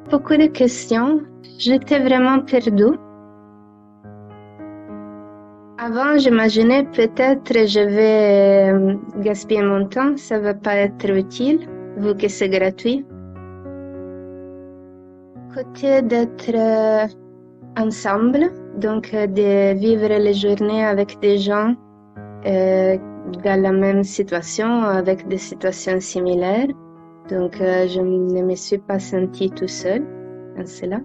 beaucoup de questions. J'étais vraiment perdue. Avant, j'imaginais peut-être je vais gaspiller mon temps, ça va pas être utile, vu que c'est gratuit. Côté d'être ensemble, donc de vivre les journées avec des gens dans la même situation, avec des situations similaires. Donc, je ne me suis pas sentie tout seule en cela.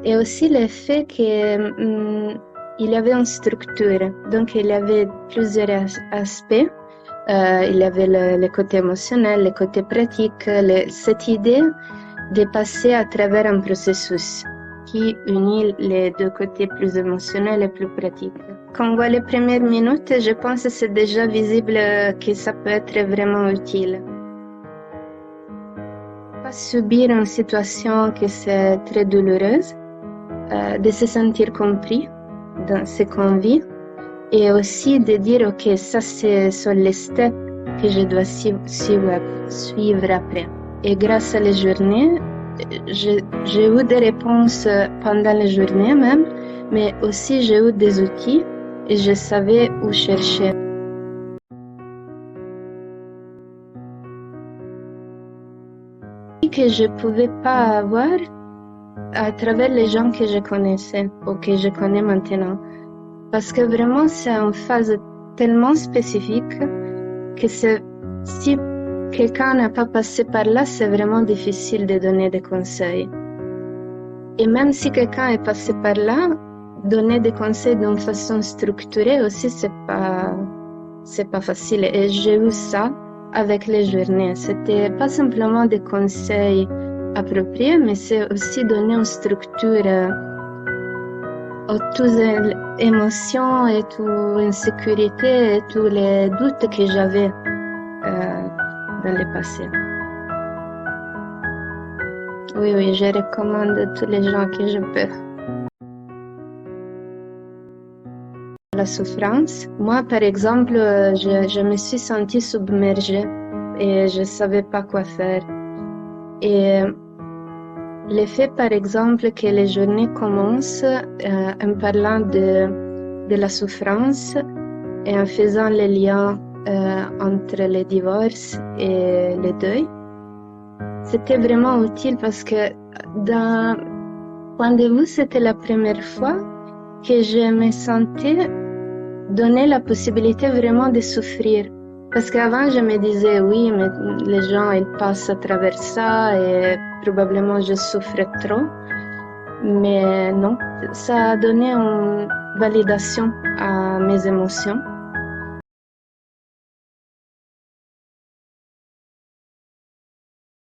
Et aussi le fait qu'il y avait une structure. Donc, il y avait plusieurs aspects. Il y avait le côté émotionnel, le côté pratique, cette idée de passer à travers un processus qui unit les deux côtés plus émotionnels et plus pratiques. Quand on voit les premières minutes, je pense que c'est déjà visible que ça peut être vraiment utile. Pas subir une situation qui c'est très douloureuse, de se sentir compris dans ce qu'on vit et aussi de dire ok, ça c'est sur les steps que je dois suivre après. Et grâce à les journées, j'ai eu des réponses pendant les journées même, mais aussi j'ai eu des outils et je savais où chercher. Que je pouvais pas avoir à travers les gens que je connaissais ou que je connais maintenant. Parce que vraiment, c'est une phase tellement spécifique que si quelqu'un n'a pas passé par là, c'est vraiment difficile de donner des conseils. Et même si quelqu'un est passé par là, donner des conseils d'une façon structurée aussi, c'est pas facile. Et j'ai eu ça avec les journées. C'était pas simplement des conseils appropriés, mais c'est aussi donner une structure à toutes les émotions et toute l'insécurité et tous les doutes que j'avais dans le passé. Oui, je recommande à tous les gens que je peux. La souffrance. Moi, par exemple, je me suis sentie submergée et je ne savais pas quoi faire. Et le fait, par exemple, que les journées commencent en parlant de la souffrance et en faisant les liens entre le divorce et le deuil, c'était vraiment utile parce que d'un point de vue, c'était la première fois que je me sentais donner la possibilité vraiment de souffrir. Parce qu'avant, je me disais, oui, mais les gens, ils passent à travers ça et probablement je souffre trop. Mais non, ça a donné une validation à mes émotions.